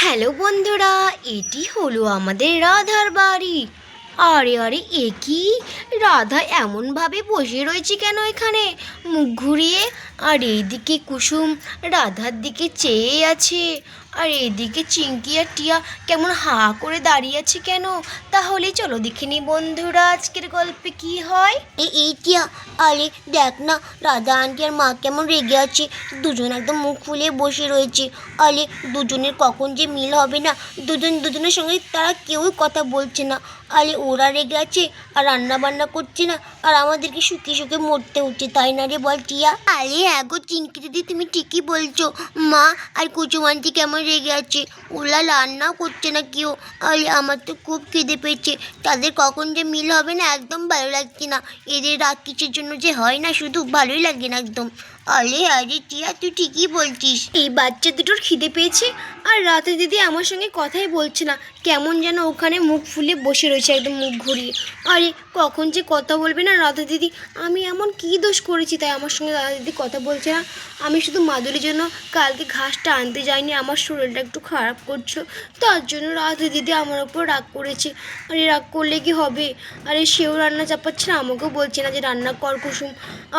Hello বন্ধুরা, এটি হলো আমাদের রাধার বাড়ি। আরে আরে, এ কি? রাধা এমনভাবে বসে রয়েছে কেন এখানে, মুখ ঘুরিয়ে? আর এইদিকে কুসুম রাধার দিকে চেয়ে আছে। আর এদিকে চিঙ্কি আর টিয়া কেমন হাঁ করে দাঁড়িয়ে আছে কেন? তাহলে চলো দেখিনি বন্ধুরা আজকের গল্পে কি হয়। এই টিয়া, আরে দেখ না, রাধা আন্টি আর মা কেমন রেগে আছে। দুজন একদম মুখ ফুলে বসে রয়েছে। আরে দুজনের কখন যে মিল হবে না, দুজনের সঙ্গে তারা কেউই কথা বলছে না। আরে ওরা রেগে আছে আর রান্না বান্না করছে না, আর আমাদেরকে শুকিয়ে শুকিয়ে মরতে হচ্ছে, তাই না রে বল টিয়া? আরে হ্যাঁ গো চিঙ্কি দিদি, তুমি ঠিকই বলছো। মা আর কুচুম আন্টি কেমন রেগে আছে, ওরা রান্নাও করছে না কেউ। আরে আমার তো খুব খিদে পেয়েছে, তাদের কখন যে মিল হবে না, একদম ভালো লাগছে না। এদের রাগ কিসের জন্য যে হয় না, শুধু ভালোই লাগে না একদম। আরে আরে টিয়া, তুই ঠিকই বলছিস। এই বাচ্চা দুটোর খিদে পেয়েছে আর রাতে দিদি আমার সঙ্গে কথাই বলছে না, কেমন যেন ওখানে মুখ ফুলে বসে রয়েছে একদম মুখ ঘুরিয়ে। আরে কখন যে কথা বলবে না রাধা দিদি, আমি এমন কী দোষ করেছি তাই আমার সঙ্গে রাধা দিদি কথা বলছে না? আমি শুধু মাদুরির জন্য কালকে ঘাসটা আনতে যাইনি, আমার শরীরটা একটু খারাপ করছো, তার জন্য রাধা দিদি আমার ওপর রাগ করেছে। আরে রাগ করলে কি হবে? আরে সেও রান্না চাপাচ্ছে না, আমাকেও বলছে না যে রান্না কর কুসুম।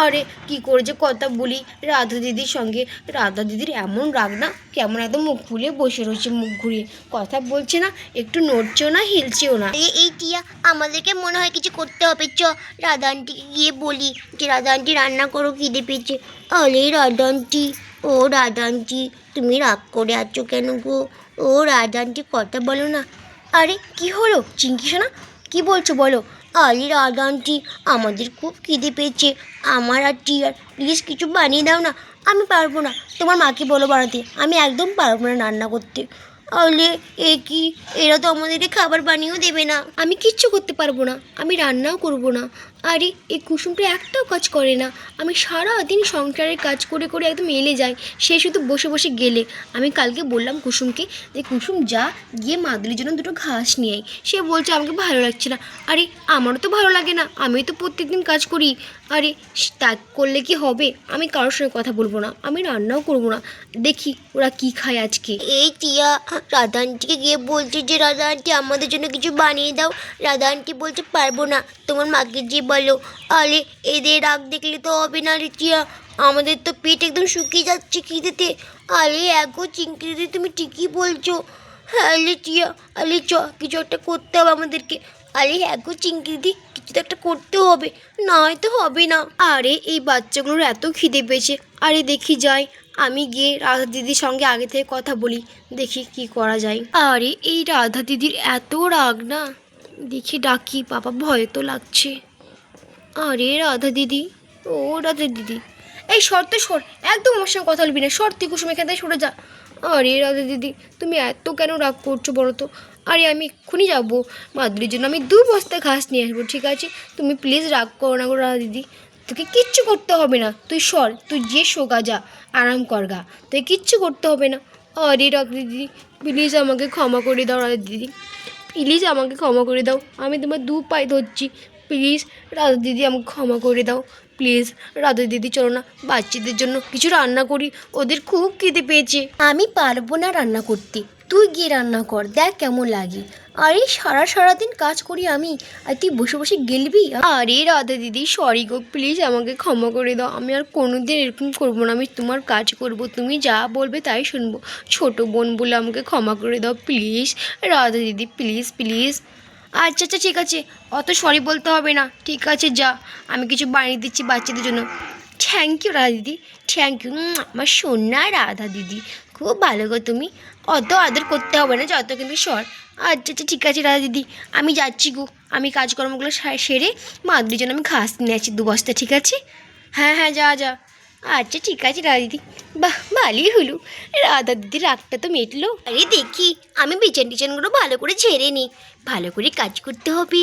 আরে কি করে যে কথা বলি রাধা দিদির সঙ্গে। রাধা দিদির এমন রাগ না, কেমন একদম মুখ ফুলে বসে রয়েছে মুখ ঘুরিয়ে, কথা বলছে না, একটু নড়ছেও না, হিলছেও না। এই টিয়া, আমাদেরকে মনে হয় কিছু করতে হবে। রাধা আন্টিকে গিয়ে বলি যে রাধা আন্টি রান্না করো, খিদে পেয়েছে। আরে রাধা আন্টি, ও রাধা আন্টি, তুমি রাগ করে আছো কেন গো? ও রাধা আন্টি, কথা বলো না। আরে কি হলো চিঙ্কি সোনা, কি বলছো বলো? আরে রাধা আন্টি, আমাদের খুব খিদে পেয়েছে, আমার আর টিয়ার, প্লিজ কিছু বানিয়ে দাও না। আমি পারবো না, তোমার মাকে বলো বানাতে, আমি একদম পারবো না রান্না করতে। আরে এ কি, এরা তো আমাদেরকে খাবার বানিয়েও দেবে না। আমি কিচ্ছু করতে পারবো না, আমি রান্নাও করবো না। আরে এই কুসুমটা একটাও কাজ করে না, আমি সারাদিন সংসারের কাজ করে করে একদম এলে যাই, সে শুধু বসে বসে গেলে। আমি কালকে বললাম কুসুমকে যে কুসুম যা, গিয়ে মাদুরির জন্য দুটো ঘাস নিয়ে আয়, সে বলছে আমাকে ভালো লাগছে না। আরে আমারও তো ভালো লাগে না, আমি তো প্রত্যেকদিন কাজ করি। আরে তা করলে কি হবে? আমি কারোর সঙ্গে কথা বলবো না, আমি রান্নাও করবো না, দেখি ওরা কি খায় আজকে। এই টিয়া, রাধা আন্টিকে গিয়ে বলছে যে রাধা আন্টি আমাদের জন্য কিছু বানিয়ে দাও। রাধা আন্টি বলছে পারবো না, তোমার মাকে গিয়ে বলো। আরে এদের রাগ দেখলে তো হবে না রে টিয়া, আমাদের তো পেট একদম শুকিয়ে যাচ্ছে খিদেতে। আরে এগো চিঙ্কি দিদি, তুমি ঠিকই বলছো। হ্যাঁ আলে টিয়া, আলে কিছু একটা করতে হবে আমাদেরকে। আরে এগো চিঙ্কি দিদি, কিছু তো একটা করতে হবে, না হয়তো হবে না। আরে এই বাচ্চাগুলোর এত খিদে পেয়েছে, আরে দেখি যাই, আমি গিয়ে রাধা দিদির সঙ্গে আগে থেকে কথা বলি, দেখি কি করা যায়। আরে এই রাধা দিদির এত রাগ না, দেখি ডাকি, বাবা ভয় তো লাগছে। আরে রাধা দিদি, ও রাধা দিদি, এই সর তো সর, একদম আমার সঙ্গে কথা বলবি না, সর তুই কুসুম, এখান থেকে সরে যা। আরে রাধা দিদি, তুমি এত কেন রাগ করছো বলো তো? আরে আমি এক্ষুনি যাবো মাদুরির জন্য, আমি 2 বস্তা ঘাস নিয়ে আসবো, ঠিক আছে? তুমি প্লিজ রাগ করো না গো রাধা দিদি, তোকে কিচ্ছু করতে হবে না, তুই সর, তুই যে শোগা যা, আরাম কর গা, তুই কিচ্ছু করতে হবে না। আরে রাধা দিদি, প্লিজ আমাকে ক্ষমা করে দাও রাধা দিদি, প্লিজ আমাকে ক্ষমা করে দাও, আমি তোমার 2 পায়ে ধরছি, প্লিজ রাধা দিদি আমাকে ক্ষমা করে দাও, প্লিজ রাধা দিদি, চলো না বাচ্চাদের জন্য কিছু রান্না করি, ওদের খুব খিদে পেয়েছে। আমি পারবো না রান্না করতে, তুই গিয়ে রান্না কর, দেখ কেমন লাগে। আরে সারাদিন কাজ করি আমি, আর তুই বসে বসে গেলবি? আরে রাধা দিদি, সরি গো, প্লিজ আমাকে ক্ষমা করে দাও, আমি আর কোনোদিন এরকম করবো না, আমি তোমার কাজ করব, তুমি যা বলবে তাই শুনবো, ছোটো বোন বলে আমাকে ক্ষমা করে দাও প্লিজ রাধা দিদি, প্লিজ প্লিজ। আচ্ছা আচ্ছা ঠিক আছে, অত সরি বলতে হবে না, ঠিক আছে যা, আমি কিছু বানিয়ে দিচ্ছি বাচ্চাদের জন্য। থ্যাংক ইউ রাধা দিদি, থ্যাংক ইউ, আমার সোনা রাধা দিদি, খুব ভালো গো তুমি, অত আদর করতে হবে না যত, কিন্তু সর। আচ্ছা আচ্ছা ঠিক আছে রাধা দিদি, আমি যাচ্ছি গো, আমি কাজকর্মগুলো সেরে মাদুরির জন্য আমি ঘাস নিয়ে আসছি 2 বস্তা, ঠিক আছে? হ্যাঁ হ্যাঁ যা যা। আচ্ছা ঠিক আছে রাধা দিদি, বাহ ভালোই হলো, রাধা দিদির রাগটা তো মিটলো। আরে দেখি, আমি টিচানগুলো ভালো করে ঝেড়ে নিই, ভালো করে কাজ করতে হবে,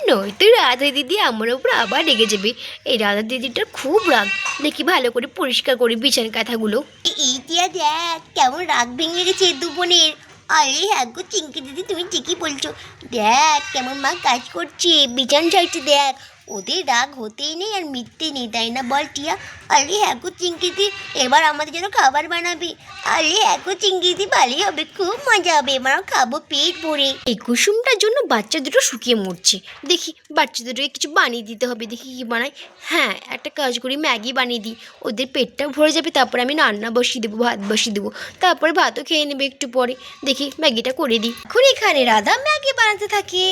নয়তো রাধা দিদি আমার ওপর আবার রেগে যাবে। এই রাধা দিদিটার খুব রাগ, দেখি ভালো করে পরিষ্কার করি বিছান কাঁথাগুলো। এই টিয়া দেখ কেমন রাগ ভেঙে গেছে দু বোনের। আরে হ্যাঁ গো চিঙ্কি দিদি, তুমি ঠিকই বলছো, দেখ কেমন মা কাজ করছে, বিছান ঝাড়ছে দেখ। ওদের রাগ হতেই নেই আর মিথ্যে নেই, তাই না বল টিয়া? আরে হ্যাঁ গো চিংকিদি, এবার আমাদের জন্য খাবার বানাবি। আরে হ্যাঁ গো চিংকিদি, ভালোই হবে, খুব মজা হবে, এবারও খাবো পেট ভরে। এই কুসুমটার জন্য বাচ্চা দুটো শুকিয়ে মরছে। দেখি বাচ্চা দুটোকে কিছু বানিয়ে দিতে হবে, দেখি কি বানাই। হ্যাঁ, একটা কাজ করি, ম্যাগি বানিয়ে দিই, ওদের পেটটা ভরে যাবে। তারপরে আমি রান্না বসিয়ে দেবো, ভাত বসিয়ে দেবো, তারপরে ভাতও খেয়ে নেবে একটু পরে। দেখি ম্যাগিটা করে দিই। এখন এখানে রাধা ম্যাগি বানাতে থাকে।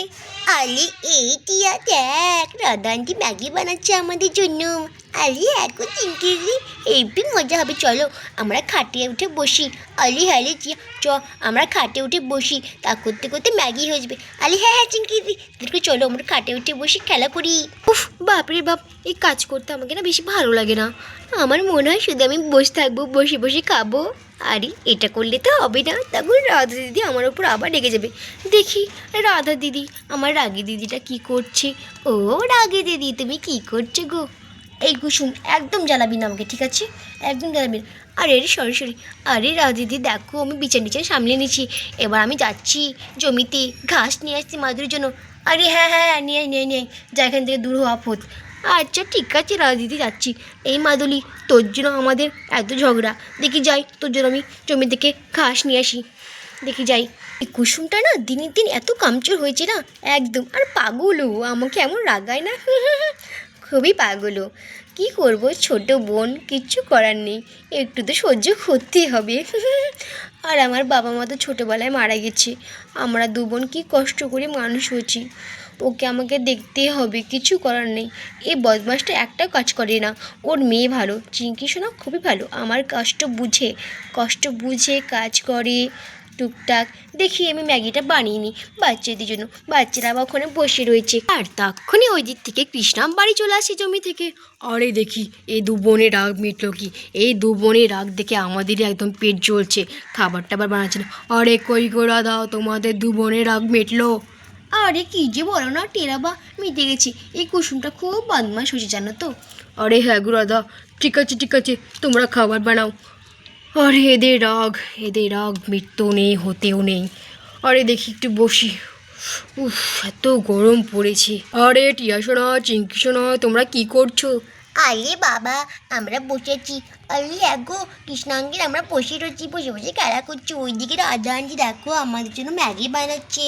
আরে এই টিয়া দেখ, রাধা আন্টি ম্যাগি বানাচ্ছে আমাদের জন্য। আরে এখন চিংকিদি, হেব্বি মজা হবে, চলো আমরা খাটে উঠে বসি। আলি হ্যাঁ টিয়া, চ আমরা খাটে উঠে বসি, তা করতে করতে ম্যাগি হয়ে যাবে। আলি হ্যাঁ হ্যাঁ চিংকিদি, দেখো চলো আমরা খাটে উঠে বসি, খেলা করি। উফ, বাপরে বাপ, এই কাজ করতে আমাকে না বেশি ভালো লাগে না। আমার মনে হয় শুধু আমি বসে থাকবো, বসে বসে খাবো। আরে এটা করলে তো হবে না, তখন রাধা দিদি আমার ওপর আবার রেগে যাবে। দেখি রাধা দিদি, আমার রাগী দিদিটা কি করছে। ও রাগী দিদি, তুমি কি করছো গো? এই কুসুম, একদম জ্বালাবি না আমাকে, ঠিক আছে? একদম জ্বালাবি না। আরে সরি সরি। আরে রাধা দিদি দেখো, আমি বিছানা টিছানা সামলে নিচ্ছি। এবার আমি যাচ্ছি জমিতে ঘাস নিয়ে আসছি মাদুরের জন্য। আরে হ্যাঁ হ্যাঁ হ্যাঁ, নিয়ে আয়, নিয়ে আয়, নিয়ে আয়। যা এখান থেকে দূর হওয়া আপদ। আচ্ছা ঠিক আছে রাধা দিদি, যাচ্ছি। এই মাদুলি, তোর জন্য আমাদের এত ঝগড়া, দেখি যাই তোর জন্য আমি জমি থেকে ঘাস নিয়ে আসি, দেখি যাই। এই কুসুমটা না দিনের দিন এত কামচোর হয়েছে না, একদম। আর পাগলও, আমাকে এমন রাগায় না। খুবই পাগলও। কি করব, ছোট বোন, কিচ্ছু করার নেই, একটু তো সহ্য করতেই হবে। আর আমার বাবা মা তো ছোটোবেলায় মারা গেছে। আমরা দু বোন কী কষ্ট করে মানুষ হয়েছি, ওকে আমাকে দেখতেই হবে, কিছু করার নেই। এই বদমাসটা একটাও কাজ করে না। ওর মেয়ে ভালো, চিঙ্কি সোনা খুবই ভালো, আমার কষ্ট বুঝে কাজ করে টুকটাক। দেখি আমি ম্যাগিটা বানিয়ে নিই বাচ্চাদের জন্য, বাচ্চারা আবার ওখানে বসে রয়েছে। আর তখনই ওই দিক থেকে কৃষ্ণাম বাড়ি চলে আসে জমি থেকে। আরে দেখি এই দু বোনের রাগ মিটলো কি? এই দু বোনের রাগ দেখে আমাদেরই একদম পেট জ্বলছে, খাবার টাবার বানাচ্ছে না। আরে কই গো রাধা, তোমাদের দু বোনের রাগ মিটলো? আরে কি যে বলো না টেরাবা, মিটে গেছি। এই কুসুমটা খুব বদমাশ হয়েছে জানো তো। আরে হ্যাঁ গো রাধা, ঠিক আছে, তোমরা খাবার বানাও। আরে এদের রাগ মিটতেও নেই, হতেও নেই। আরে দেখি একটু বসি। উফ, এত গরম পড়েছে। আরে টিয়া সোনা, চিঙ্কি সোনা, তোমরা কি করছো? আরে বাবা, আমরা বসেছি। আরে এগো কৃষ্ণাঙ্গের, আমরা বসে রয়েছি, বসে বসে খেলা করছি। ওইদিকে রাধা আন্টি দেখো আমাদের জন্য ম্যাগি বানাচ্ছে।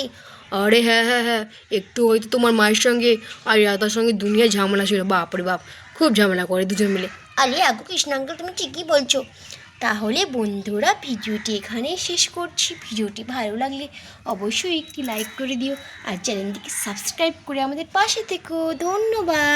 আরে হ্যাঁ, একটু হয়তো তোমার মায়ের সঙ্গে আর রাধার সঙ্গে দুনিয়া ঝামেলা ছিল, বাপরে বাপ, খুব ঝামেলা করে দুজন মিলে। আরে এগো কৃষ্ণাঙ্গেল, তুমি ঠিকই বলছো। তাহলে বন্ধুরা ভিডিওটি এখানেই শেষ করছি। ভিডিওটি ভালো লাগলে অবশ্যই একটি লাইক করে দিও, আর চ্যানেলটিকে সাবস্ক্রাইব করে আমাদের পাশে থেকো। ধন্যবাদ।